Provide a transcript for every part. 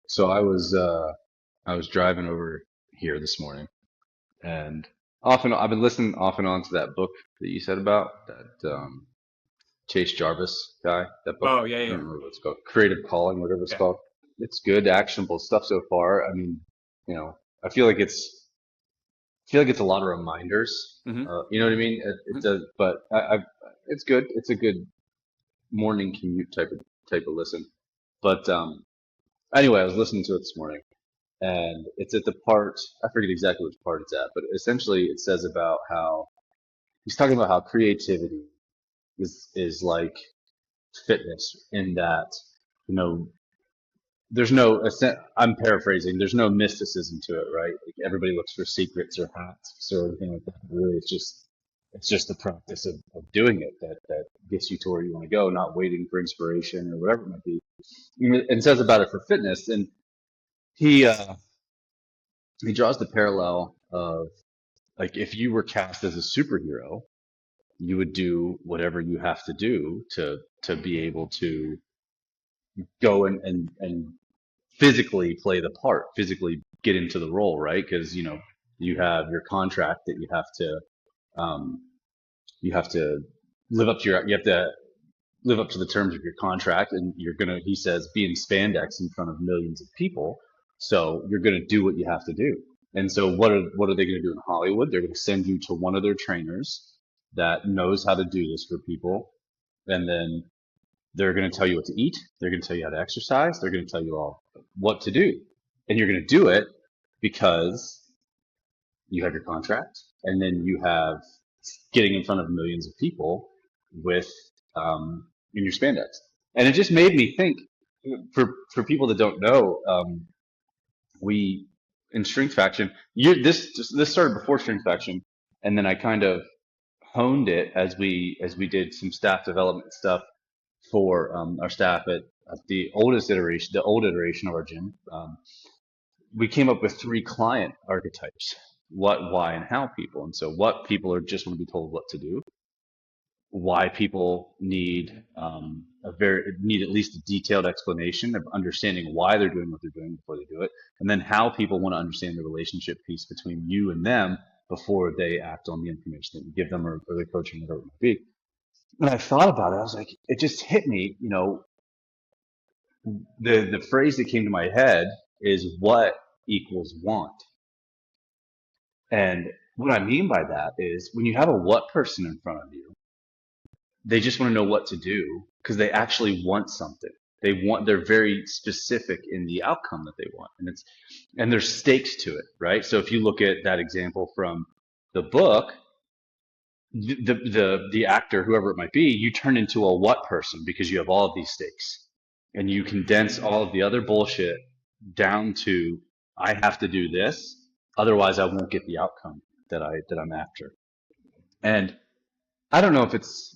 So I was driving over here this morning, and I've been listening off and on to that book that you said about that Chase Jarvis guy. That book, Oh, yeah, I don't yeah, remember what it's called, Creative Calling, whatever it's yeah. called. It's good, actionable stuff so far. I mean, you know, I feel like it's a lot of reminders. Mm-hmm. You know what I mean? It does, but it's good. It's a good morning commute type of listen. But anyway, I was listening to it this morning, and it's at the part, I forget exactly which part it's at, but essentially it says about how he's talking about how creativity is like fitness in that, you know, there's no, I'm paraphrasing, there's no mysticism to it, right? Like everybody looks for secrets or hacks or anything like that. Really, it's just the practice of doing it that gets you to where you want to go, not waiting for inspiration or whatever it might be. And says about it for fitness, and he uh, he draws the parallel of, like, if you were cast as a superhero, you would do whatever you have to do to be able to go and physically play the part, physically get into the role, right? Because you have your contract that um, you have to you have to live up to the terms of your contract, and you're gonna, he says, be in spandex in front of millions of people. So you're gonna do what you have to do. And so what are they gonna do in Hollywood? They're gonna send you to one of their trainers that knows how to do this for people, and then they're gonna tell you what to eat. They're gonna tell you how to exercise. They're gonna tell you all what to do, and you're gonna do it because you have your contract, and then you have getting in front of millions of people with in your spandex. And it just made me think, for people that don't know, we in Strength Faction, this started before Strength Faction, and then I kind of honed it as we did some staff development stuff for our staff at the old iteration of our gym. We came up with three client archetypes: what, why, and how people. And so, what people are just want to be told what to do. Why people need at least a detailed explanation of understanding why they're doing what they're doing before they do it, and then how people want to understand the relationship piece between you and them before they act on the information that you give them, or the coaching, whatever it might be. And I thought about it. I was like, it just hit me. The phrase that came to my head is what equals want. And what I mean by that is, when you have a what person in front of you, they just want to know what to do because they actually want something. They're very specific in the outcome that they want. And there's stakes to it, right? So if you look at that example from the book, the actor, whoever it might be, you turn into a what person because you have all of these stakes, and you condense all of the other bullshit down to, I have to do this, otherwise I won't get the outcome that I'm after. And I don't know if it's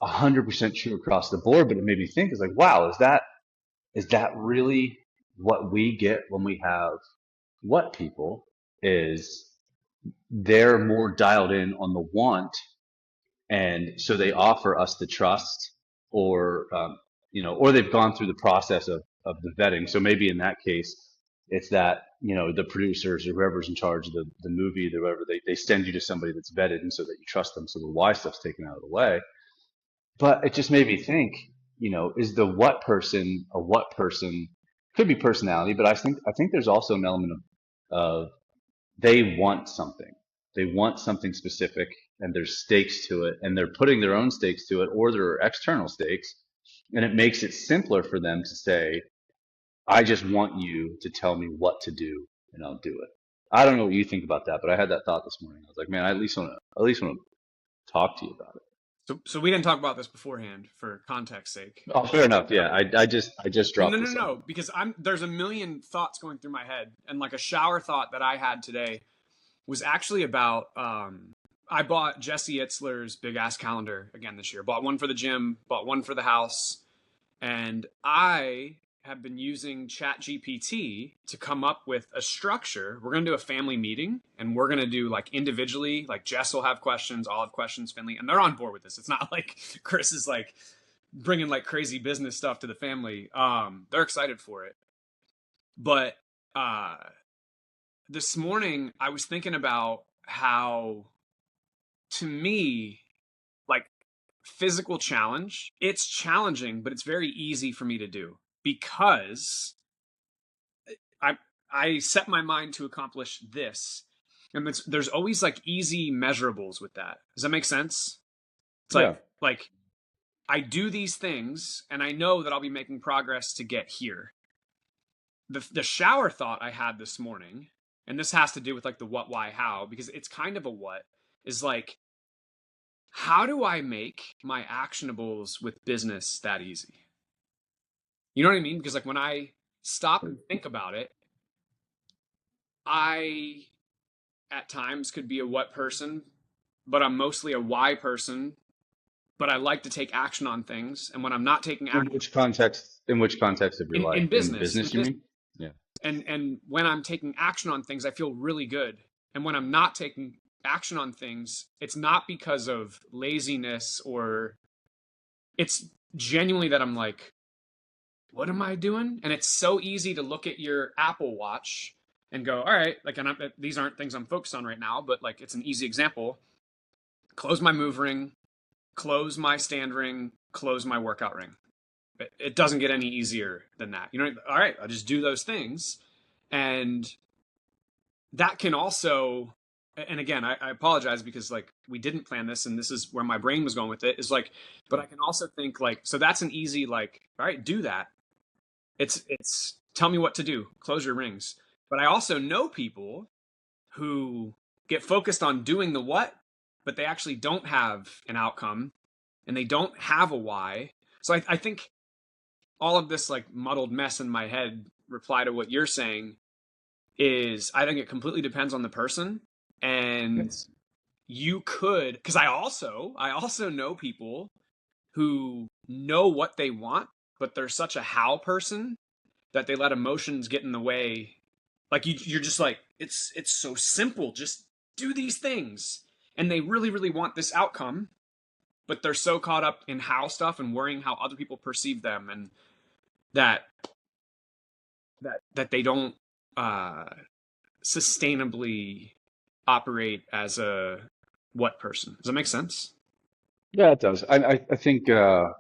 100% true across the board, but it made me think, is like, wow, is that really what we get when we have what people? Is they're more dialed in on the want, and so they offer us the trust, or or they've gone through the process of the vetting. So maybe in that case, it's that, the producers or whoever's in charge of the movie, whoever, they send you to somebody that's vetted, and so that you trust them, so the why stuff's taken out of the way. But it just made me think, is the what person a what person? Could be personality, but I think there's also an element of they want something. They want something specific, and there's stakes to it, and they're putting their own stakes to it, or there are external stakes, and it makes it simpler for them to say, I just want you to tell me what to do, and I'll do it. I don't know what you think about that, but I had that thought this morning. I was like, man, I at least want to talk to you about it. So we didn't talk about this beforehand for context sake. Oh, fair enough. Yeah, I just Well, no, dropped no, this on no, you. because there's a million thoughts going through my head, and like a shower thought that I had today was actually about. I bought Jesse Itzler's big ass calendar again this year. Bought one for the gym, bought one for the house, and I have been using ChatGPT to come up with a structure. We're going to do a family meeting, and we're going to do like individually, like Jess will have questions, I'll have questions, Finley, and they're on board with this. It's not like Chris is like bringing like crazy business stuff to the family. They're excited for it. But uh, this morning I was thinking about how, to me, like physical challenge, it's challenging, but it's very easy for me to do because I I set my mind to accomplish this, and there's always like easy measurables with that. Does that make sense? It's Yeah. like I do these things, and I know that I'll be making progress to get here. The shower thought I had this morning, and this has to do with like the what, why, how, because it's kind of a what, is like, how do I make my actionables with business that easy? You know what I mean? Because like when I stop and think about it, I at times could be a what person, but I'm mostly a why person. But I like to take action on things, and when I'm not taking In action which context? In which context of your life? in In business, business, you mean? Yeah. and when I'm taking action on things, I feel really good. And when I'm not taking action on things, it's not because of laziness, or it's genuinely that I'm like, what am I doing? And it's so easy to look at your Apple Watch and go, all right, like, and these aren't things I'm focused on right now, but like, it's an easy example. Close my move ring, close my stand ring, close my workout ring. It doesn't get any easier than that. You know, all right, I'll just do those things. And that can also, and again, I apologize because like we didn't plan this, and this is where my brain was going with it, is like, but I can also think like, so that's an easy, like, all right, do that. It's tell me what to do, close your rings. But I also know people who get focused on doing the what, but they actually don't have an outcome, and they don't have a why. So I think all of this like muddled mess in my head reply to what you're saying is, I think it completely depends on the person. And Yes. you could, because I also know people who know what they want, but they're such a how person that they let emotions get in the way. Like you're just like, it's so simple, just do these things, and they really really want this outcome, but they're so caught up in how stuff and worrying how other people perceive them, and that that they don't uh sustainably operate as a what person. Does that make sense? Yeah, it does. I think I'll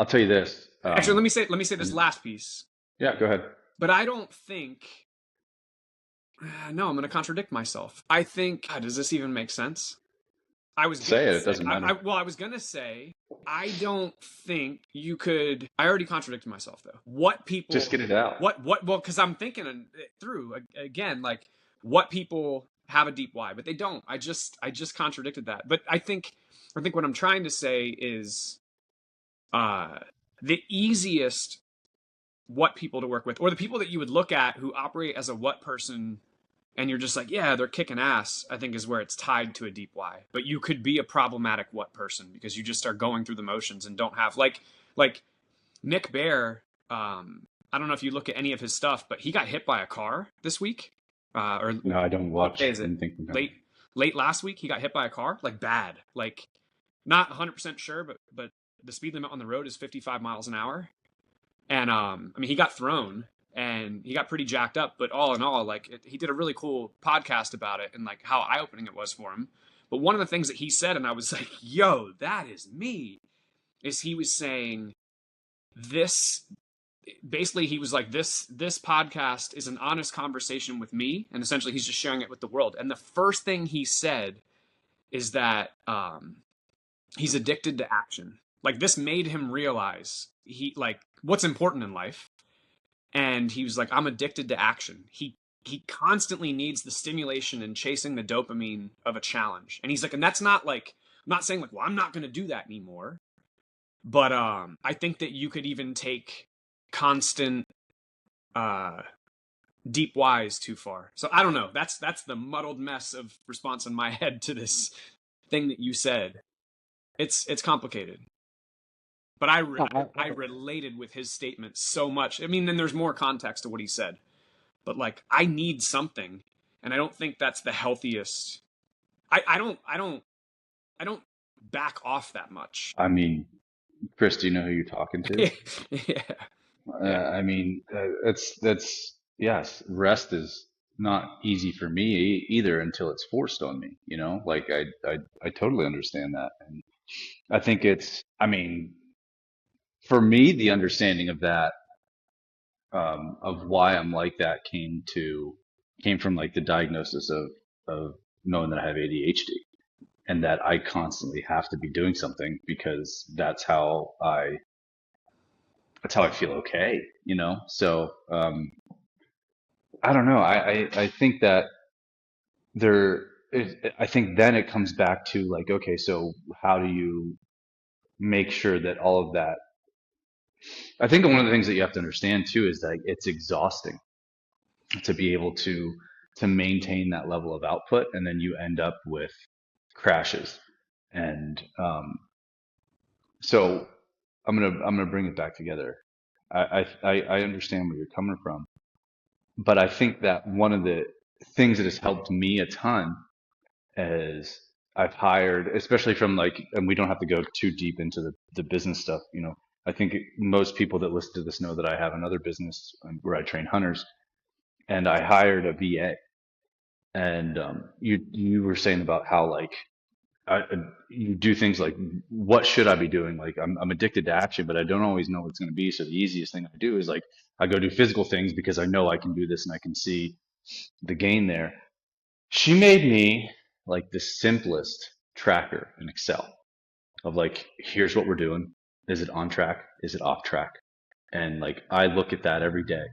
tell you this. Actually, let me say this And last piece. yeah, go ahead. But I don't think. No, I'm going to contradict myself. I think. God, does this even make sense? I was gonna Say it. It say. doesn't matter. Well, I was gonna say. I don't think you could. I already contradicted myself though. What Just people. get it out. What? Well, because I'm thinking it through again. Like what people have a deep why, but they don't. I just contradicted that. But I think what I'm trying to say is uh the easiest what people to work with, or the people that you would look at who operate as a what person, and you're just like, yeah, they're kicking ass, I think is where it's tied to a deep why. But you could be a problematic what person because you just are going through the motions and don't have like Nick Bear. I don't know if you look at any of his stuff, but he got hit by a car this week. Or No, I don't what day watch is it? anything from him. Late last week, he got hit by a car, like bad, like not 100% sure, but the speed limit on the road is 55 miles an hour, and I mean, he got thrown and he got pretty jacked up. But all in all, like he did a really cool podcast about it and like how eye opening it was for him. But one of the things that he said, and I was like, "Yo, that is me," is he was saying this. Basically, he was like, "This podcast is an honest conversation with me," and essentially, he's just sharing it with the world. And the first thing he said is that he's addicted to action. Like this made him realize he like what's important in life, and he was like, I'm addicted to action. He constantly needs the stimulation and chasing the dopamine of a challenge. And he's like, and that's not like, I'm not saying like, well, I'm not going to do that anymore, but I think that you could even take constant uh deep whys too far. So I don't know, that's the muddled mess of response in my head to this thing that you said. It's complicated, but I related with his statement so much. I mean, then there's more context to what he said, but like I need something, and I don't think that's the healthiest. I don't back off that much. I mean, Chris, do you know who you're talking to? Yeah, yeah, I mean, it's that's yes, rest is not easy for me either until it's forced on me, you know? Like I totally understand that. And I think I mean, for me, the understanding of that, of why I'm like that came from like the diagnosis of knowing that I have ADHD and that I constantly have to be doing something because that's how I feel okay, you know? So, I don't know. I think that I think then it comes back to like, okay, so how do you make sure that all of that, I think one of the things that you have to understand too is that it's exhausting to be able to maintain that level of output, and then you end up with crashes. And so I'm gonna bring it back together. I understand where you're coming from, but I think that one of the things that has helped me a ton is I've hired, especially from like, and we don't have to go too deep into the business stuff, you know. I think most people that listen to this know that I have another business where I train hunters, and I hired a VA. And you were saying about how like you do things like what should I be doing? Like I'm addicted to action, but I don't always know what it's going to be. So the easiest thing I do is like I go do physical things because I know I can do this and I can see the gain there. She made me like the simplest tracker in Excel of like, here's what we're doing. Is it on track? Is it off track? And like, I look at that every day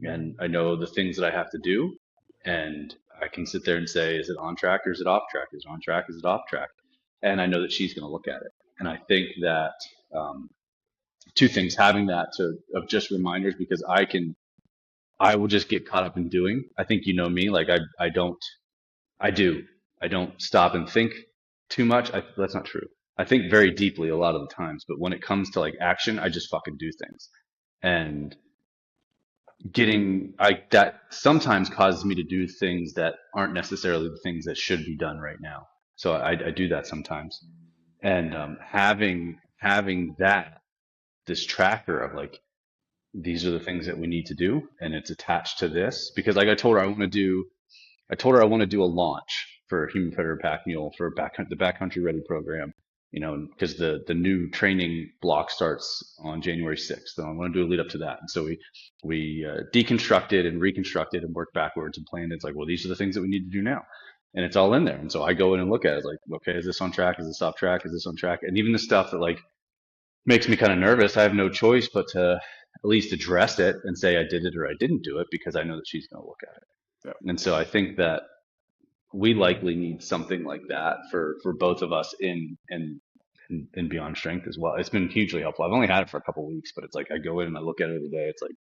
and I know the things that I have to do. And I can sit there and say, is it on track or is it off track? Is it on track? Is it off track? And I know that she's going to look at it. And I think that, um, two things, having that of just reminders because I will just get caught up in doing. I think you know me, like I don't I do. I don't stop and think too much. That's not true. I think very deeply a lot of the times, but when it comes to like action, I just fucking do things. And that sometimes causes me to do things that aren't necessarily the things that should be done right now. So I do that sometimes. And having this tracker of like these are the things that we need to do, and it's attached to this because like I told her I want to do a launch for Human Predator Pack Mule for the Backcountry Ready program, you know, because the new training block starts on January 6th. And I want to do a lead up to that. And so we deconstructed and reconstructed and worked backwards and planned. It's like, well, these are the things that we need to do now. And it's all in there. And so I go in and look at it like, okay, is this on track? Is this off track? Is this on track? And even the stuff that like makes me kind of nervous, I have no choice but to at least address it and say I did it or I didn't do it because I know that she's going to look at it. Yeah. And so I think that we likely need something like that for both of us in Beyond Strength as well. It's been hugely helpful. I've only had it for a couple of weeks, but it's like I go in and I look at it every day. It's like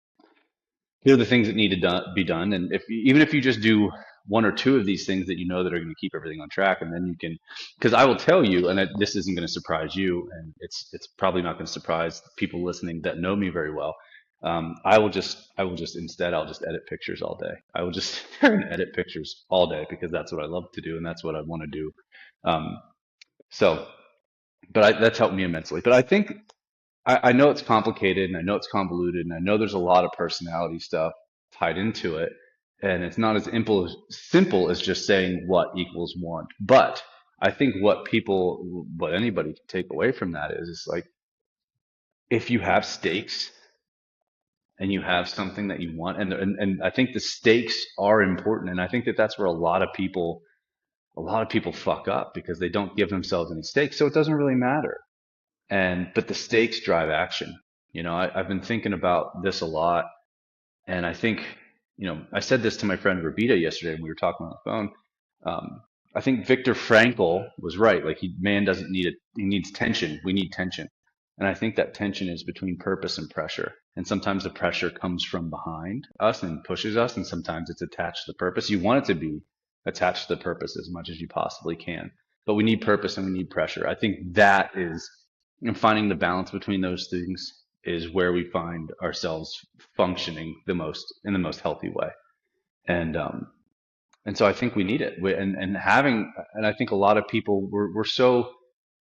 here are the things that need to be done, and even if you just do one or two of these things that you know that are going to keep everything on track, and then you can, because I will tell you, and this isn't going to surprise you, and it's probably not going to surprise people listening that know me very well. Instead I'll just edit pictures all day. I will just sit there and edit pictures all day because that's what I love to do and that's what I want to do. Um, so, that's helped me immensely. But I think I know it's complicated and I know it's convoluted and I know there's a lot of personality stuff tied into it. And it's not as simple as just saying what equals one. But I think what anybody can take away from that is like if you have stakes and you have something that you want, and I think the stakes are important. And I think that that's where a lot of people fuck up because they don't give themselves any stakes. So it doesn't really matter. But the stakes drive action. You know, I've been thinking about this a lot, and I think, you know, I said this to my friend Rabita yesterday when we were talking on the phone. I think Viktor Frankl was right. Like man doesn't need it. He needs tension. We need tension. And I think that tension is between purpose and pressure. And sometimes the pressure comes from behind us and pushes us. And sometimes it's attached to the purpose. You want it to be attached to the purpose as much as you possibly can. But we need purpose and we need pressure. I think that is, you know, finding the balance between those things is where we find ourselves functioning in the most healthy way. And and so I think we need it. And I think a lot of people we're so,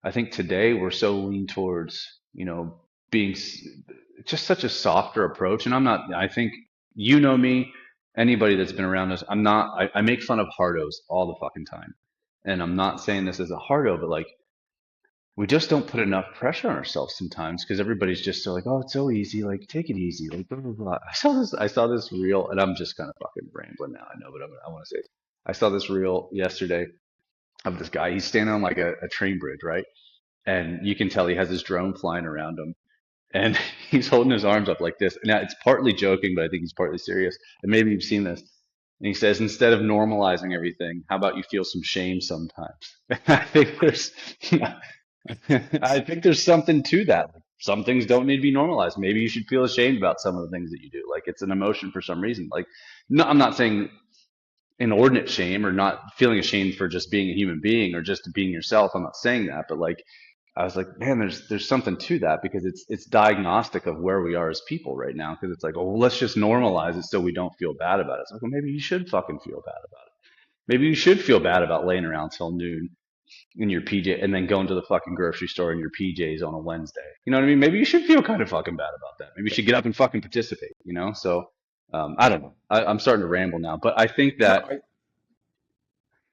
I think today we're so lean towards, you know, being just such a softer approach. And I think you know me, anybody that's been around us, I make fun of hardos all the fucking time. And I'm not saying this as a hardo, but like, we just don't put enough pressure on ourselves sometimes because everybody's just so like, oh, it's so easy. Like, take it easy. Like, blah, blah, blah. I saw this reel, and I'm just kind of fucking rambling now. I know, but I want to say, I saw this reel yesterday of this guy. He's standing on like a train bridge, right? And you can tell he has his drone flying around him, and he's holding his arms up like this. Now it's partly joking, but I think he's partly serious. And maybe you've seen this. And he says, instead of normalizing everything, how about you feel some shame sometimes? I think there's, I think there's something to that. Like, some things don't need to be normalized. Maybe you should feel ashamed about some of the things that you do. Like it's an emotion for some reason. Like, no, I'm not saying inordinate shame or not feeling ashamed for just being a human being or just being yourself. I'm not saying that, but like I was like, man, there's something to that because it's diagnostic of where we are as people right now. Because it's like, oh, well, let's just normalize it so we don't feel bad about it. It's like, well, maybe you should fucking feel bad about it. Maybe you should feel bad about laying around till noon in your PJ and then going to the fucking grocery store in your PJs on a Wednesday. You know what I mean? Maybe you should feel kind of fucking bad about that. Maybe you should get up and fucking participate. You know? So I don't know. I'm starting to ramble now, but I think No, that.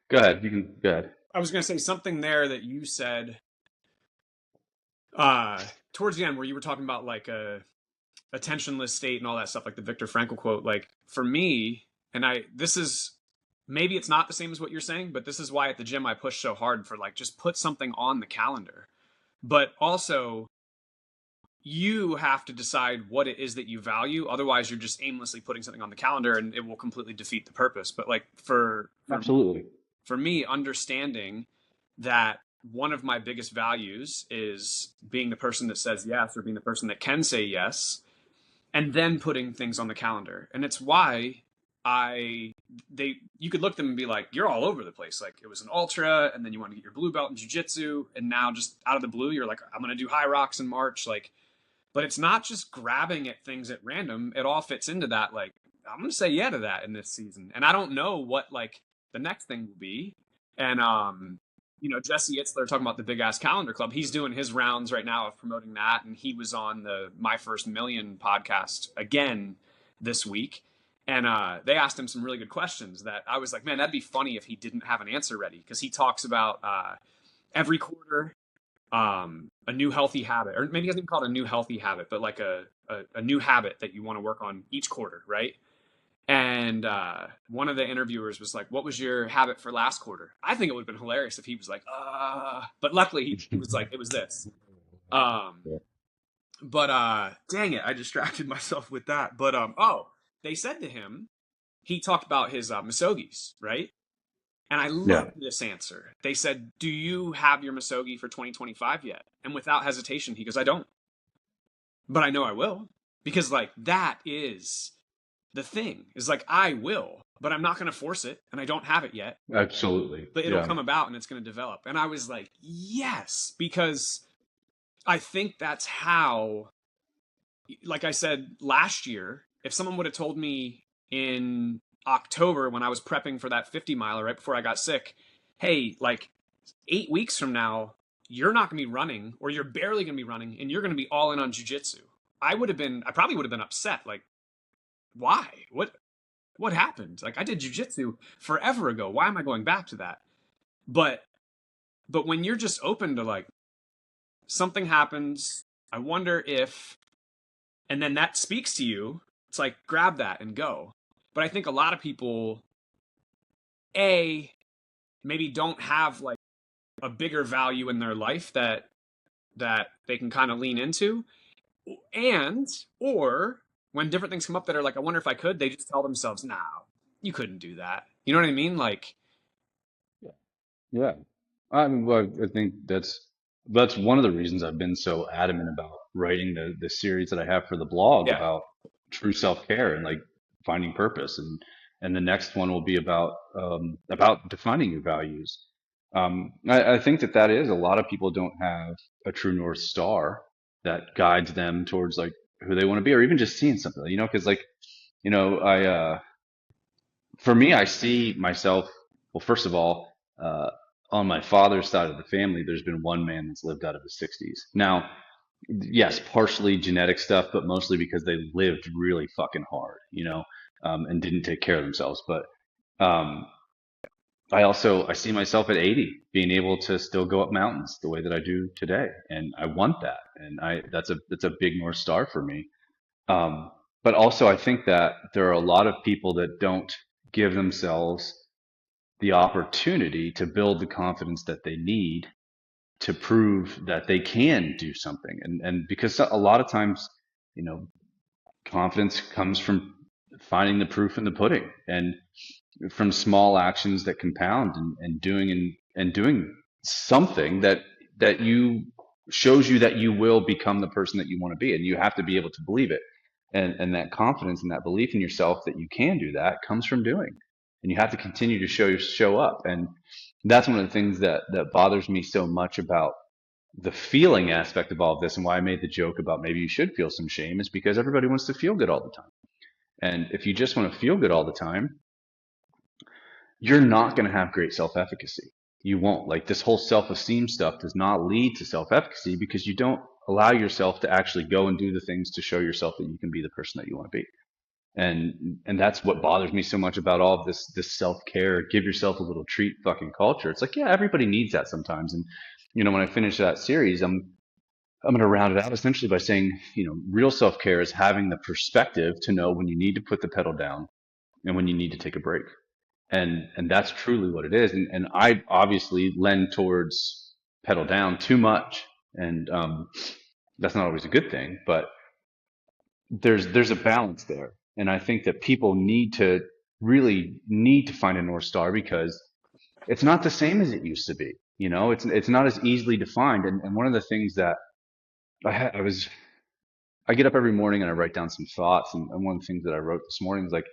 Go ahead. You can go ahead. I was going to say something there that you said towards the end where you were talking about like a attentionless state and all that stuff, like the Viktor Frankl quote. Like for me, and this is maybe it's not the same as what you're saying, but this is why at the gym I push so hard for like just put something on the calendar. But also, you have to decide what it is that you value. Otherwise, you're just aimlessly putting something on the calendar, and it will completely defeat the purpose. But like Absolutely. for me, understanding that one of my biggest values is being the person that says yes or being the person that can say yes and then putting things on the calendar. And it's why you could look at them and be like, you're all over the place. Like it was an ultra and then you want to get your blue belt in jiu-jitsu. And now just out of the blue, you're like, I'm going to do high rocks in March. Like, but it's not just grabbing at things at random. It all fits into that. Like, I'm going to say yeah to that in this season. And I don't know what like the next thing will be. And, Jesse Itzler talking about the Big Ass Calendar Club. He's doing his rounds right now of promoting that. And he was on the My First Million podcast again this week. And they asked him some really good questions that I was like, man, that'd be funny if he didn't have an answer ready. Because he talks about every quarter, a new healthy habit. Or maybe he doesn't even call it a new healthy habit, but like a new habit that you want to work on each quarter, right? And one of the interviewers was like, what was your habit for last quarter? I think it would have been hilarious if he was like, but luckily he was like, it was this. But dang it, I distracted myself with that. But they said to him, he talked about his Misogis, right? And I loved this answer. They said, do you have your Misogi for 2025 yet? And without hesitation, he goes, I don't. But I know I will. Because like that is the thing is like, I will, but I'm not going to force it and I don't have it yet. Absolutely. But it'll come about and it's going to develop. And I was like, yes, because I think that's how, like I said last year, if someone would have told me in October when I was prepping for that 50 miler right before I got sick, hey, like 8 weeks from now, you're not going to be running or you're barely going to be running and you're going to be all in on jiu-jitsu. I probably would have been upset. Like, why? What happened? Like I did jiu-jitsu forever ago. Why am I going back to that? But when you're just open to like something happens, I wonder if, and then that speaks to you, it's like grab that and go. But I think a lot of people maybe don't have like a bigger value in their life that they can kind of lean into, or when different things come up that are like, I wonder if I could, they just tell themselves, no, you couldn't do that. You know what I mean? Like, Yeah. I mean, well, I think that's one of the reasons I've been so adamant about writing the series that I have for the blog yeah, about true self-care and like finding purpose, and the next one will be about defining your values. I think that is a lot of people don't have a true North Star that guides them towards like who they want to be, or even just seeing something, because like, I for me, I see myself, well, first of all, on my father's side of the family, there's been one man that's lived out of his 60s. Now, yes, partially genetic stuff, but mostly because they lived really fucking hard. and didn't take care of themselves. But um, I see myself at 80 being able to still go up mountains the way that I do today, and I want that, and I that's a big North Star for me. Um, but also, I think that there are a lot of people that don't give themselves the opportunity to build the confidence that they need to prove that they can do something. And because a lot of times, you know, confidence comes from finding the proof in the pudding and from small actions that compound and doing something that you shows you that you will become the person that you want to be, and you have to be able to believe it, and that confidence and that belief in yourself that you can do that comes from doing, and you have to continue to show up. And that's one of the things that bothers me so much about the feeling aspect of all of this, and why I made the joke about maybe you should feel some shame, is because everybody wants to feel good all the time. And if you just want to feel good all the time, you're not going to have great self-efficacy. You won't. Like, this whole self-esteem stuff does not lead to self-efficacy because you don't allow yourself to actually go and do the things to show yourself that you can be the person that you want to be. And that's what bothers me so much about all of this self-care, give yourself a little treat fucking culture. It's like, yeah, everybody needs that sometimes. And when I finish that series, I'm going to round it out essentially by saying, real self-care is having the perspective to know when you need to put the pedal down and when you need to take a break. And that's truly what it is. And I obviously lend towards pedal down too much. And that's not always a good thing, but there's a balance there. And I think that people really need to find a North Star, because it's not the same as it used to be. It's not as easily defined. And one of the things that I get up every morning and I write down some thoughts. And one of the things that I wrote this morning is like,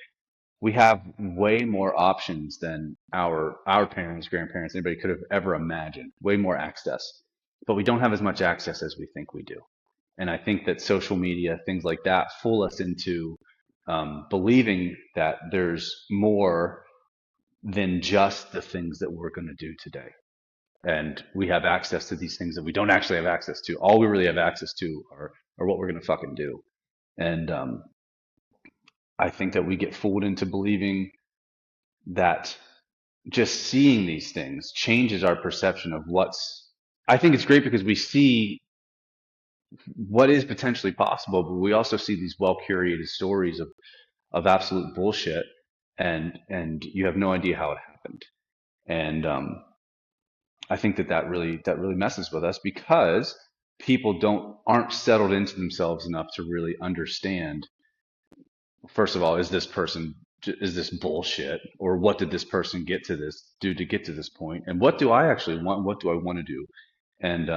we have way more options than our parents, grandparents, anybody could have ever imagined. Way more access, but we don't have as much access as we think we do. And I think that social media, things like that, fool us into believing that there's more than just the things that we're going to do today. And we have access to these things that we don't actually have access to. All we really have access to are what we're going to fucking do. And I think that we get fooled into believing that just seeing these things changes our perception of I think it's great because we see what is potentially possible, but we also see these well curated stories of absolute bullshit, and you have no idea how it happened. And I think that really messes with us because people aren't settled into themselves enough to really understand, first of all, is this bullshit, or what did this person do to get to this point, and what do I actually want? What do I want to do? And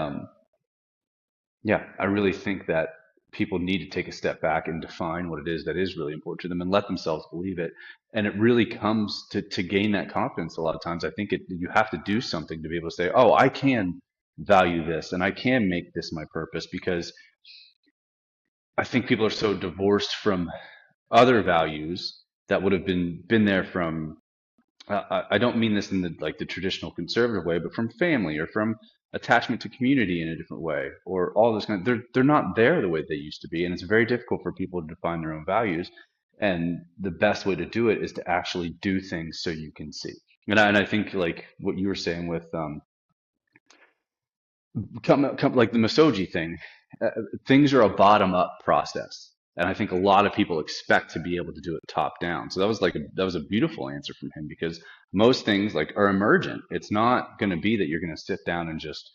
yeah, I really think that people need to take a step back and define what it is that is really important to them and let themselves believe it. And it really comes to gain that confidence. A lot of times, I think you have to do something to be able to say, oh, I can value this and I can make this my purpose, because I think people are so divorced from other values that would have been there from I don't mean this in the traditional conservative way, but from family or from attachment to community in a different way, or all this they're not there the way they used to be, and it's very difficult for people to define their own values. And the best way to do it is to actually do things so you can see. And I think, like what you were saying with come like the Misogi thing, uh, things are a bottom up process. And I think a lot of people expect to be able to do it top down. So that was a beautiful answer from him, because most things like are emergent. It's not going to be that you're going to sit down and just,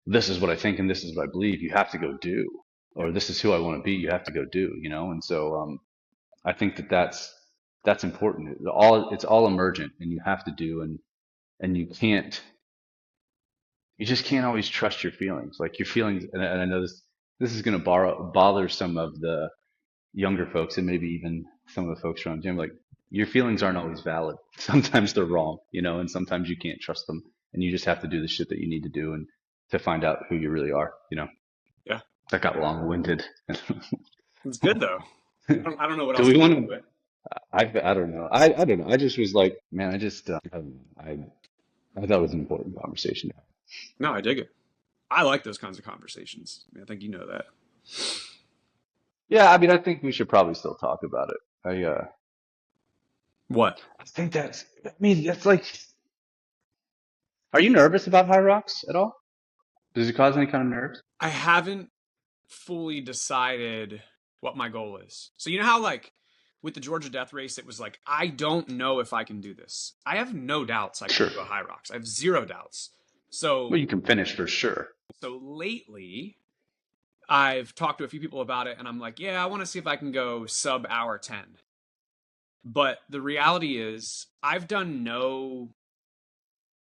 this is what I think and this is what I believe. You have to go do, or this is who I want to be. You have to go do. And so I think that's important. It's all emergent, and you have to do, and you just can't always trust your feelings. Like your feelings, and I know this is going to bother some of the younger folks and maybe even some of the folks around Jim. Like, your feelings aren't always valid. Sometimes they're wrong, and sometimes you can't trust them, and you just have to do the shit that you need to do and to find out who you really are. Yeah, That got long-winded. it's good though. I don't know what Do else we to want do to? with it. I don't know. I don't know. I just was like, man, I thought it was an important conversation. No, I dig it. I like those kinds of conversations. I think you know that. Yeah, I mean, I think we should probably still talk about it. What? I think I mean, that's like, are you nervous about high rocks at all? Does it cause any kind of nerves? I haven't fully decided what my goal is. So you know how like with the Georgia Death Race, it was like I don't know if I can do this. I have no doubts I can Sure. do a high rocks. I have zero doubts. Well, So you can finish for sure. lately, I've talked to a few people about it, and I'm like, yeah, I want to see if I can go sub hour 10. But the reality is, I've done no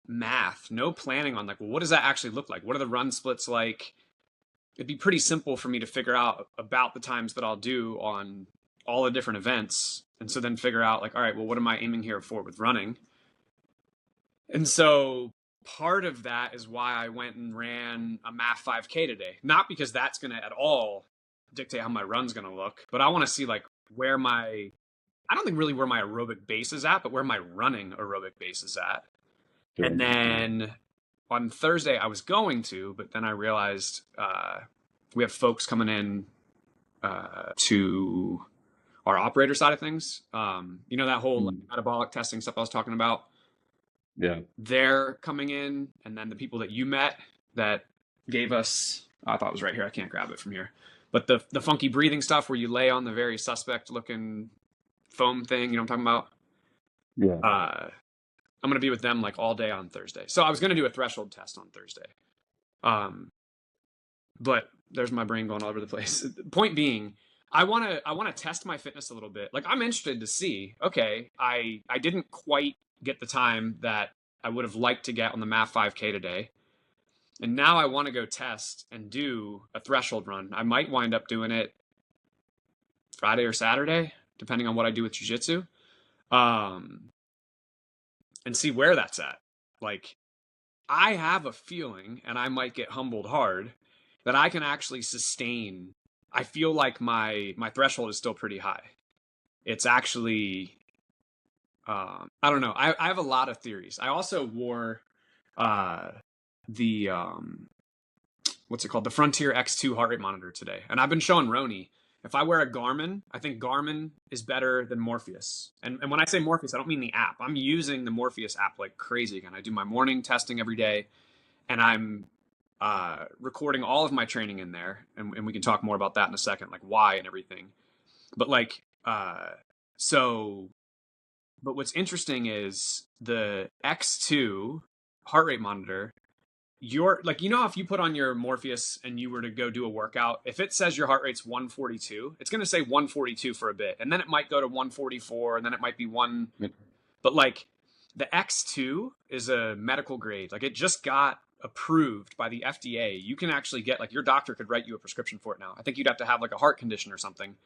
math, no planning on like, well, what does that actually look like? What are the run splits like? It'd be pretty simple for me to figure out about the times that I'll do on all the different events. And so then figure out like, all right, well, what am I aiming here for with running? And so part of that is why I went and ran a MAF 5K today. Not because that's going to at all dictate how my run's going to look, but I want to see like where my, I don't think really where my aerobic base is at, but where my running aerobic base is at. Sure. And then on Thursday I was going to, but then I realized we have folks coming in to our operator side of things. You know, that whole like, metabolic testing stuff I was talking about. Yeah. They're coming in, and then the people that you met that gave us, I thought it was right here. I can't grab it from here. But the funky breathing stuff where you lay on the very suspect looking foam thing, you know what I'm talking Yeah. about? I'm going to be with them like all day on Thursday. So I was going to do a threshold test on Thursday. But there's my brain going all over the place. Point being, I want to test my fitness a little bit. Like I'm interested to see, okay, I didn't quite get the time that I would have liked to get on the MAF 5K today. And now I want to go test and do a threshold run. I might wind up doing it Friday or Saturday, depending on what I do with jiu-jitsu. And see where that's at. Like, I have a feeling, and I might get humbled hard, that I can actually sustain. I feel like my threshold is still pretty high. It's actually, I don't know. I have a lot of theories. I also wore the what's it called? The Frontier X2 heart rate monitor today, and I've been showing Roni. If I wear a Garmin, I think Garmin is better than Morpheus. And when I say Morpheus, I don't mean the app. I'm using the Morpheus app like crazy again. I do my morning testing every day, and I'm recording all of my training in there. And we can talk more about that in a second, like why and everything. But like, so, but what's interesting is the X2 heart rate monitor. You're like, you know, if you put on your Morpheus and you were to go do a workout, if it says your heart rate's 142, it's going to say 142 for a bit, and then it might go to 144, and then it might be one. Yep. But like the X2 is a medical grade. Like it just got approved by the FDA. You can actually get like your doctor could write you a prescription for it now. I think you'd have to have like a heart condition or something.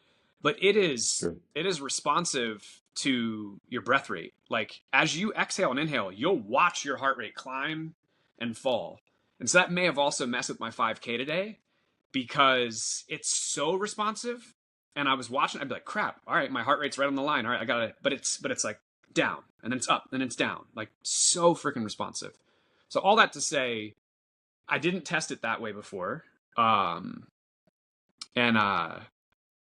But Sure. it is responsive to your breath rate. Like as you exhale and inhale, you'll watch your heart rate climb and fall. And so that may have also messed with my 5K today because it's so responsive. And I was watching, I'd be like, crap, all right, my heart rate's right on the line. All right, I got it. But it's like down and then it's up and it's down. Like so freaking responsive. So all that to say, I didn't test it that way before. And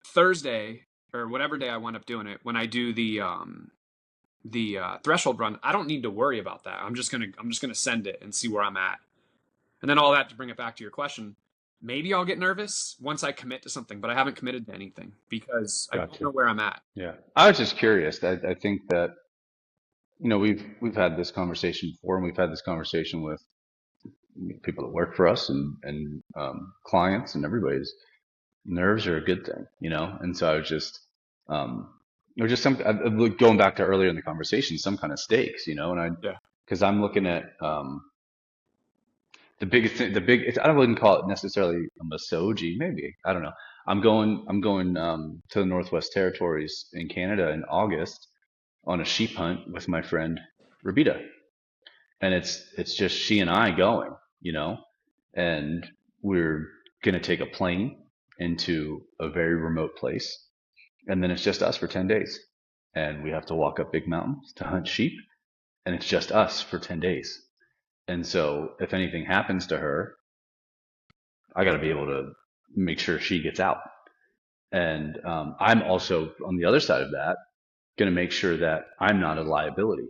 Thursday or whatever day I wind up doing it, when I do the threshold run, I don't need to worry about that. I'm just gonna send it and see where I'm at. And then all that to bring it back to your question, maybe I'll get nervous once I commit to something, but I haven't committed to anything because I don't Gotcha. know where I'm at. Yeah. I was just curious. I think that, we've had this conversation before, and we've had this conversation with people that work for us and clients, and everybody's nerves are a good thing, And so I was just, going back to earlier in the conversation, some kind of stakes, Yeah. because I'm looking at, the biggest thing, I wouldn't call it necessarily a masoji, maybe. I don't know. I'm going to the Northwest Territories in Canada in August on a sheep hunt with my friend Rabita. And it's just she and I going, and we're gonna take a plane into a very remote place, and then it's just us for 10 days. And we have to walk up big mountains to hunt sheep, and it's just us for 10 days. And so if anything happens to her, I got to be able to make sure she gets out. And I'm also on the other side of that. going to make sure that I'm not a liability.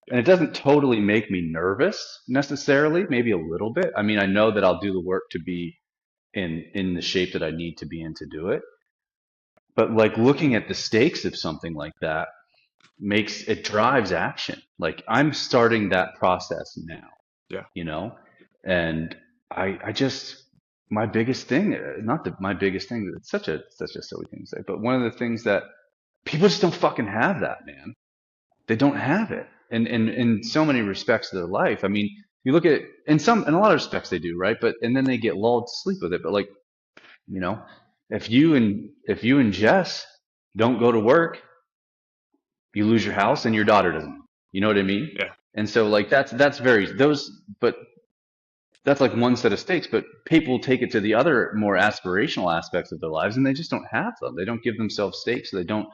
And it doesn't totally make me nervous necessarily, maybe a little bit. I mean, I know that I'll do the work to be in the shape that I need to be in to do it. But like looking at the stakes of something like that makes it drives action. Like I'm starting that process now, Yeah. you know, and I just my biggest thing, not the my biggest thing. It's such a silly thing to say, but one of the things that people just don't fucking have that, man. They don't have it, and in so many respects of their life. I mean, you look at in a lot of respects they do, right? But and then they get lulled to sleep with it. But like you know, if you and Jess don't go to work, you lose your house and your daughter doesn't. You know what I mean? Yeah. And so like that's very those but that's like one set of stakes, but people take it to the other more aspirational aspects of their lives and they just don't have them. They don't give themselves stakes, so they don't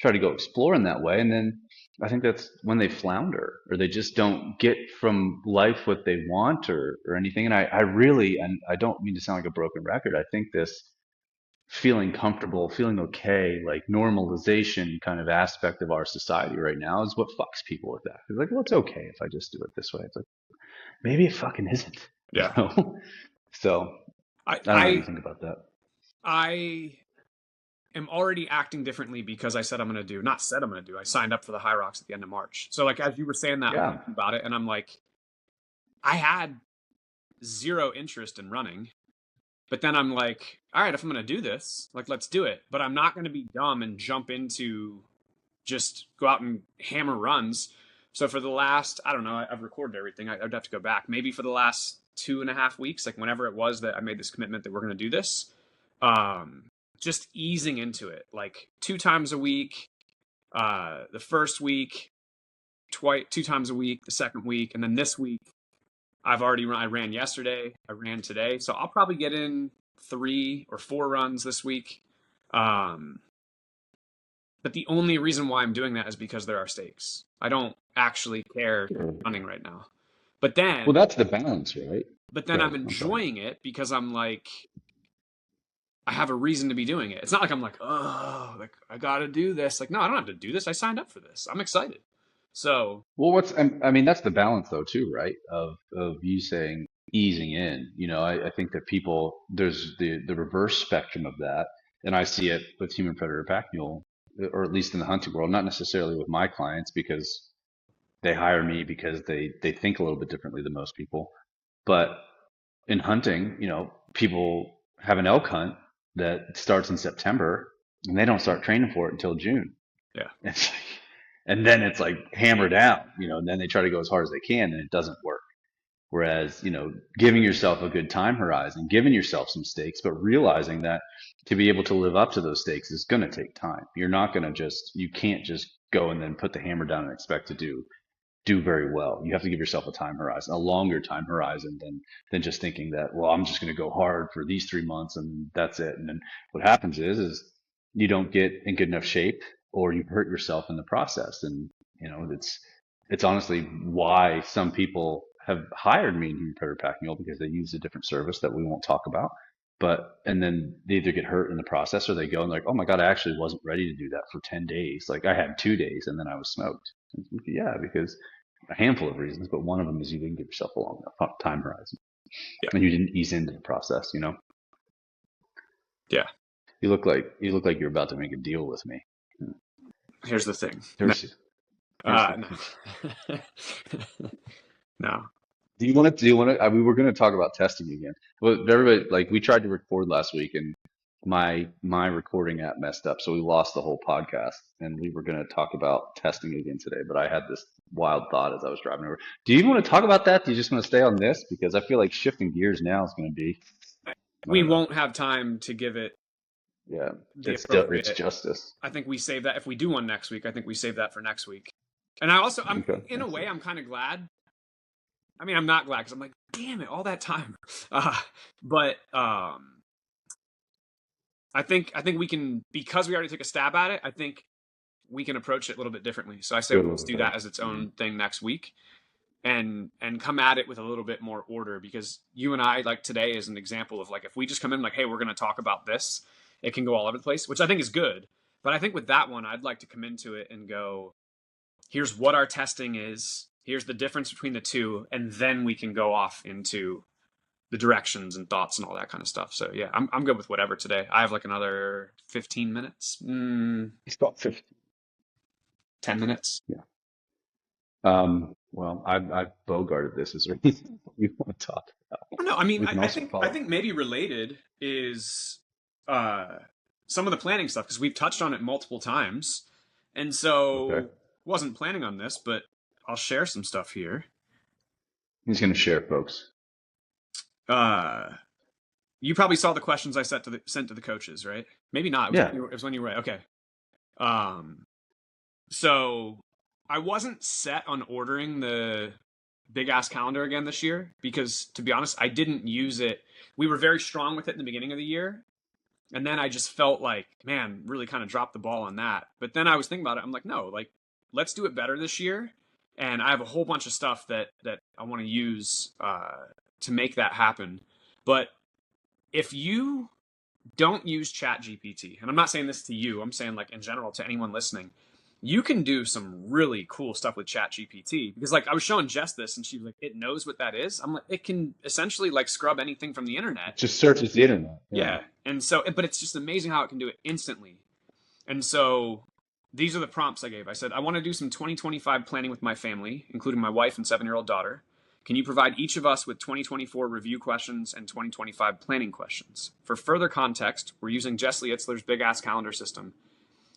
try to go explore in that way. And then I think that's when they flounder or they just don't get from life what they want or anything. And I really, and I don't mean to sound like a broken record, I think this feeling comfortable, feeling okay, like normalization kind of aspect of our society right now is what fucks people with that. It's like, well, it's okay if I just do it this way. It's like, maybe it fucking isn't, you Yeah. know? So I I don't know what you I think about that. I am already acting differently because I said I'm going to do, not said I'm going to do, I signed up for the High Rocks at the end of March. So like, as you were saying that, I'm Yeah. thinking about it and I'm like, I had zero interest in running, but then I'm like, all right, if I'm going to do this, like, let's do it. But I'm not going to be dumb and jump into just go out and hammer runs. So for the last, I don't know, I've recorded everything. I'd have to go back. Maybe for the last 2.5 weeks, like whenever it was that I made this commitment that we're going to do this, um, just easing into it, like 2 times a week. The first week, twice, 2 times a week. The second week, and then this week, I've already run. I ran yesterday. I ran today, so I'll probably get in 3 or 4 runs this week. Um, but the only reason why I'm doing that is because there are stakes. I don't actually care Sure. running right now. But Well, then, that's the balance, right? but Go then ahead. I'm I'm sorry. enjoying it because I'm like, I have a reason to be doing it. It's not like I'm like, oh, like I got to do this. Like, no, I don't have to do this. I signed up for this. I'm excited. So, Well, I mean, that's the balance though, too, right? Of you saying easing in. You know, I think that people, there's the reverse spectrum of that. And I see it with human predator pack mule, or at least in the hunting world, not necessarily with my clients because they hire me because they think a little bit differently than most people. But in hunting, you know, people have an elk hunt that starts in September and they don't start training for it until June. yeah, It's like, and then it's like hammer down, you know, and then they try to go as hard as they can and it doesn't work. Whereas, you know, giving yourself a good time horizon, giving yourself some stakes, but realizing that to be able to live up to those stakes is going to take time. You're not going to you can't just go and then put the hammer down and expect to do very well. You have to give yourself a time horizon, a longer time horizon than just thinking that, well, I'm just going to go hard for these 3 months and that's it. And then what happens is you don't get in good enough shape or you hurt yourself in the process. And you know, it's honestly why some people have hired me in Human Predator Pack Mule because they use a different service that we won't talk about. But and then they either get hurt in the process or they go and like, oh my God, I actually wasn't ready to do that for 10 days. Like I had 2 days and then I was smoked. Yeah, because a handful of reasons, but one of them is you didn't give yourself a long enough time horizon yeah, and you didn't ease into the process. You know, yeah. you look like you're about to make a deal with me. Here's the thing. No, Here's here's the, no, no. do you want to, we were going to talk about testing again. Well, everybody, like we tried to record last week and my recording app messed up. So we lost the whole podcast and we were going to talk about testing again today, but I had this wild thought as I was driving over. Do you even want to talk about that? Do you just want to stay on this? Because I feel like shifting gears now is going to be, I We don't know. won't have time to give it Yeah. the It's appropriate. justice. I think we save that if we do one next week. I think we save that for next week. And I also, I'm Okay. in a That's way, it. I'm kind of glad. I mean, I'm not glad because I'm like, damn it, all that time. But I think we can, because we already took a stab at it. I think we can approach it a little bit differently. So I say Good let's with do that. that as its Mhm. own thing next week, and come at it with a little bit more order. Because you and I, like today, is an example of like if we just come in like, hey, we're going to talk about this, it can go all over the place, which I think is good. But I think with that one, I'd like to come into it and go, here's what our testing is, here's the difference between the two, and then we can go off into the directions and thoughts and all that kind of stuff. So yeah, I'm good with whatever today. I have like another 15 minutes. He's got 50. 10 minutes. Yeah. Well, I've bogarted this. Is there anything you want to talk about? No, I mean, We can I also think follow. I think maybe related is some of the planning stuff, because we've touched on it multiple times, and so Okay. wasn't planning on this, but I'll share some stuff here. He's going to share, folks. You probably saw the questions I sent to the coaches, right? Maybe not. Yeah. It was when you were right. Okay. So I wasn't set on ordering the big ass calendar again this year because, to be honest, I didn't use it. We were very strong with it in the beginning of the year, and then I just felt like, man, really kind of dropped the ball on that. But then I was thinking about it. I'm like, no, like, let's do it better this year. And I have a whole bunch of stuff that I want to use to make that happen. But if you don't use ChatGPT, and I'm not saying this to you, I'm saying like in general to anyone listening, you can do some really cool stuff with ChatGPT, because like I was showing Jess this and she was like, it knows what that is. I'm like, it can essentially like scrub anything from the internet. Just searches the internet. Yeah. And so, but it's just amazing how it can do it instantly. And so these are the prompts I gave. I said, I want to do some 2025 planning with my family, including my wife and 7-year-old daughter. Can you provide each of us with 2024 review questions and 2025 planning questions? For further context, we're using Jess Itzler's Big Ass Calendar system.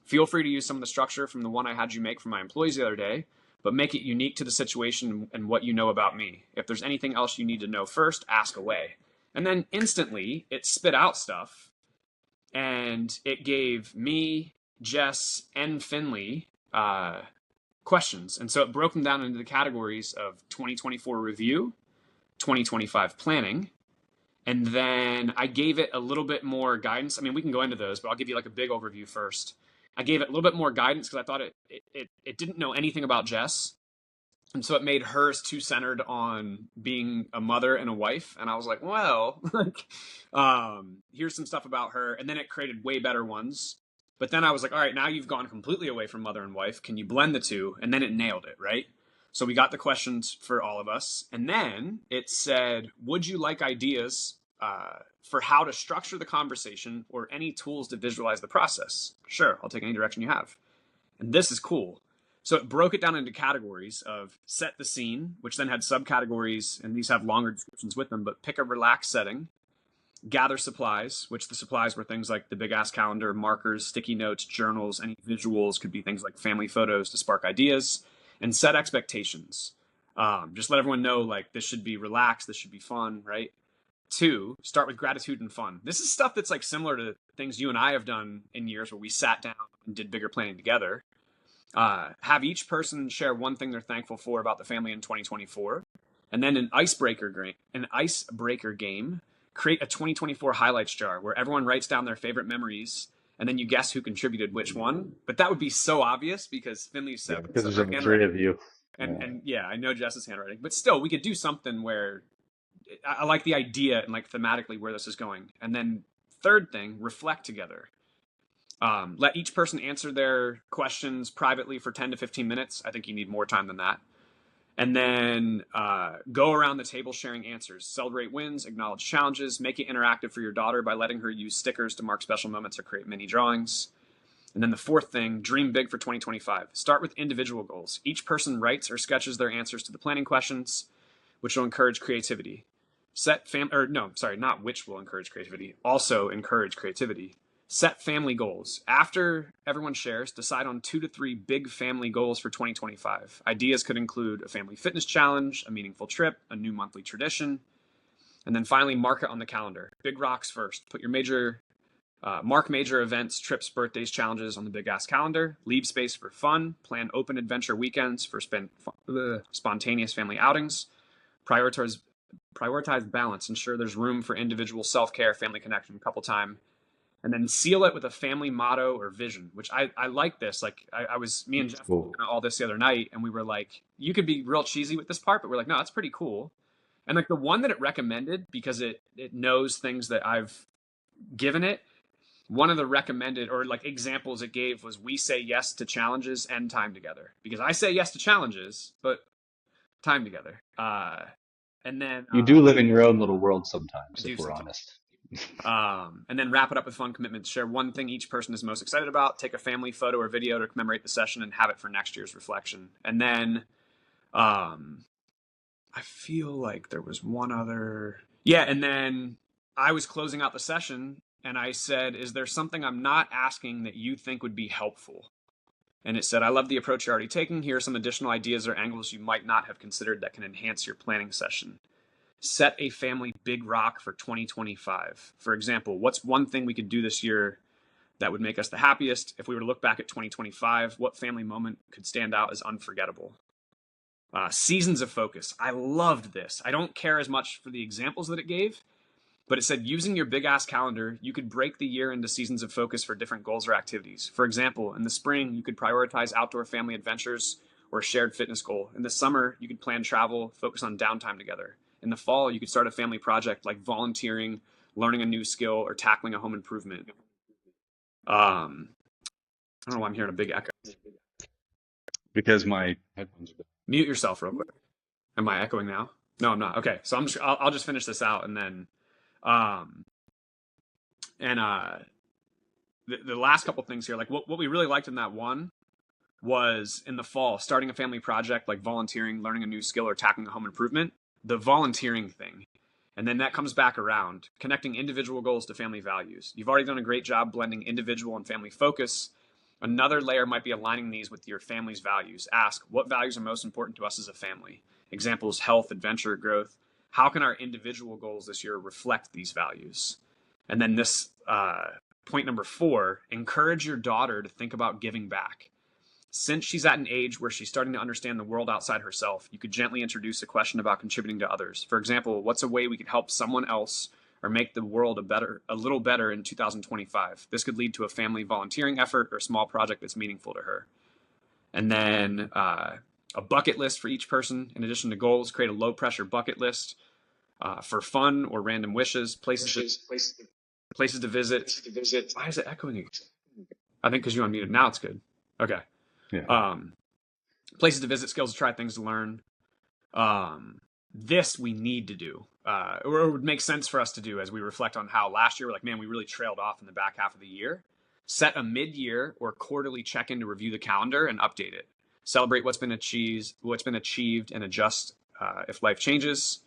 Feel free to use some of the structure from the one I had you make for my employees the other day, but make it unique to the situation and what you know about me. If there's anything else you need to know first, ask away. And then instantly, it spit out stuff, and it gave me, Jess, and Finley questions. And so it broke them down into the categories of 2024 review, 2025 planning, and then I gave it a little bit more guidance. I mean, we can go into those, but I'll give you like a big overview first. I gave it a little bit more guidance because I thought it didn't know anything about Jess. And so it made hers too centered on being a mother and a wife. And I was like, well, here's some stuff about her. And then it created way better ones. But then I was like, all right, now you've gone completely away from mother and wife. Can you blend the two? And then it nailed it, right? So we got the questions for all of us. And then it said, would you like ideas for how to structure the conversation or any tools to visualize the process? Sure, I'll take any direction you have. And this is cool. So it broke it down into categories of set the scene, which then had subcategories, and these have longer descriptions with them, but pick a relaxed setting. Gather supplies, which the supplies were things like the big ass calendar, markers, sticky notes, journals, any visuals, could be things like family photos to spark ideas. And set expectations. Just let everyone know, like, this should be relaxed, this should be fun, right? 2, start with gratitude and fun. This is stuff that's like similar to things you and I have done in years where we sat down and did bigger planning together. Have each person share one thing they're thankful for about the family in 2024. And then an icebreaker game. Create a 2024 highlights jar where everyone writes down their favorite memories, and then you guess who contributed which one. But that would be so obvious because Finley's so, because so there's only 3 of you. and yeah, I know Jess's handwriting, but still, we could do something where I like the idea and like thematically where this is going. And then third thing, reflect together. Let each person answer their questions privately for 10 to 15 minutes. I think you need more time than that. And then go around the table sharing answers. Celebrate wins, acknowledge challenges, make it interactive for your daughter by letting her use stickers to mark special moments or create mini drawings. And then the fourth thing, dream big for 2025. Start with individual goals. Each person writes or sketches their answers to the planning questions, which will encourage creativity. Which will encourage creativity. Also encourage creativity. Set family goals. After everyone shares, decide on 2 to 3 big family goals for 2025. Ideas could include a family fitness challenge, a meaningful trip, a new monthly tradition. And then finally, mark it on the calendar. Big rocks first. Put your mark major events, trips, birthdays, challenges on the big ass calendar. Leave space for fun. Plan open adventure weekends for spontaneous family outings. Prioritize balance. Ensure there's room for individual self-care, family connection, couple time. And then seal it with a family motto or vision, which I like this. Like me and Jeff were looking at all this the other night, and we were like, you could be real cheesy with this part, but we're like, no, that's pretty cool. And like the one that it recommended, because it knows things that I've given it, one of the recommended or like examples it gave was we say yes to challenges and time together, because I say yes to challenges, but time together. And then You do live in your own little world I sometimes, do if we're sometimes. honest. And then wrap it up with fun commitments. Share one thing each person is most excited about. Take a family photo or video to commemorate the session and have it for next year's reflection. And then I feel like there was one other. Yeah, and then I was closing out the session and I said, is there something I'm not asking that you think would be helpful? And it said, I love the approach you're already taking. Here are some additional ideas or angles you might not have considered that can enhance your planning session. Set a family big rock for 2025. For example, what's one thing we could do this year that would make us the happiest? If we were to look back at 2025, what family moment could stand out as unforgettable? Seasons of focus. I loved this. I don't care as much for the examples that it gave, but it said using your big ass calendar, you could break the year into seasons of focus for different goals or activities. For example, in the spring, you could prioritize outdoor family adventures or a shared fitness goal. In the summer, you could plan travel, focus on downtime together. In the fall, you could start a family project like volunteering, learning a new skill, or tackling a home improvement. I don't know why I'm hearing a big echo. Because my headphones are dead. Mute yourself real quick. Am I echoing now? No, I'm not. Okay, so I'll just finish this out and then, um, and the last couple things here, like what we really liked in that one was in the fall, starting a family project like volunteering, learning a new skill, or tackling a home improvement. The volunteering thing. And then that comes back around, connecting individual goals to family values. You've already done a great job blending individual and family focus. Another layer might be aligning these with your family's values. Ask, what values are most important to us as a family? Examples, health, adventure, growth. How can our individual goals this year reflect these values? And then this point number 4, encourage your daughter to think about giving back. Since she's at an age where she's starting to understand the world outside herself, you could gently introduce a question about contributing to others. For example, what's a way we could help someone else or make the world a little better in 2025? This could lead to a family volunteering effort or a small project that's meaningful to her. And then a bucket list for each person. In addition to goals, create a low pressure bucket list for fun or random wishes, places to visit. Why is it echoing again? I think because you unmuted. Now it's good. Okay. Yeah. Places to visit, skills to try, things to learn. This we need to do, or it would make sense for us to do as we reflect on how last year we're like, man, we really trailed off in the back half of the year. Set a mid-year or quarterly check-in to review the calendar and update it. Celebrate what's been achieved, and adjust if life changes.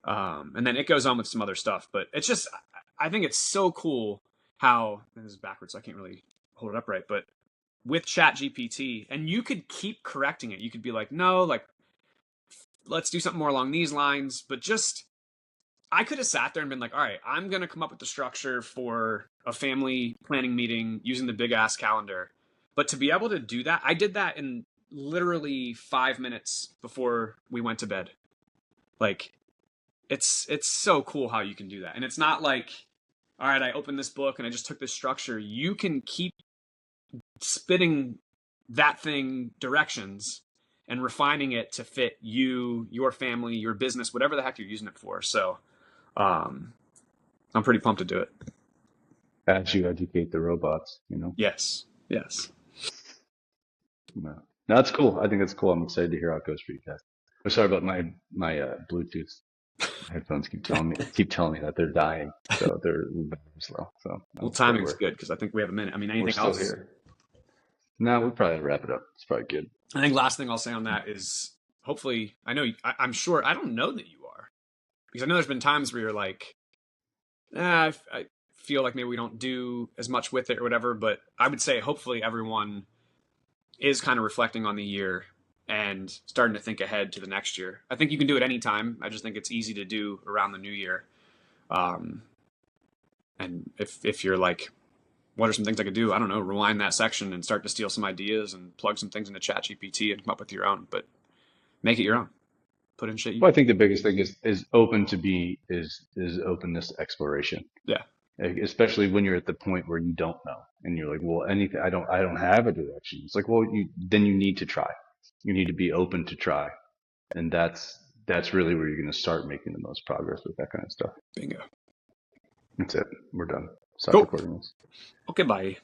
And then it goes on with some other stuff, but it's just, I think it's so cool how, and this is backwards, so I can't really hold it up right, but with Chat GPT, and you could keep correcting it. You could be like, no, like, let's do something more along these lines. But just, I could have sat there and been like, all right, I'm going to come up with the structure for a family planning meeting using the big ass calendar. But to be able to do that, I did that in literally 5 minutes before we went to bed. Like, it's so cool how you can do that. And it's not like, all right, I opened this book and I just took this structure. You can keep spitting that thing directions and refining it to fit you, your family, your business, whatever the heck you're using it for. So I'm pretty pumped to do it. As you educate the robots, you know? Yes. No, no, that's cool. I think that's cool. I'm excited to hear how it goes for you guys. I'm sorry about my Bluetooth headphones keep telling me that they're dying, so they're very slow. So Well, timing's good because I think we have a minute. I mean, we're anything still else? here. No, we probably wrap it up. It's probably good. I think last thing I'll say on that is hopefully, I know, I'm sure, I don't know that you are, because I know there's been times where you're like, I feel like maybe we don't do as much with it or whatever, but I would say hopefully everyone is kind of reflecting on the year and starting to think ahead to the next year. I think you can do it anytime. I just think it's easy to do around the new year. And if you're like, what are some things I could do? I don't know, rewind that section and start to steal some ideas and plug some things into Chat GPT and come up with your own, but make it your own. Put in shit. Well, I think the biggest thing is openness to exploration. Yeah. Especially when you're at the point where you don't know and you're like, well, anything, I don't have a direction. It's like, well, then you need to try. You need to be open to try. And that's really where you're going to start making the most progress with that kind of stuff. Bingo. That's it. We're done. stop Cool. recording this. Okay, bye.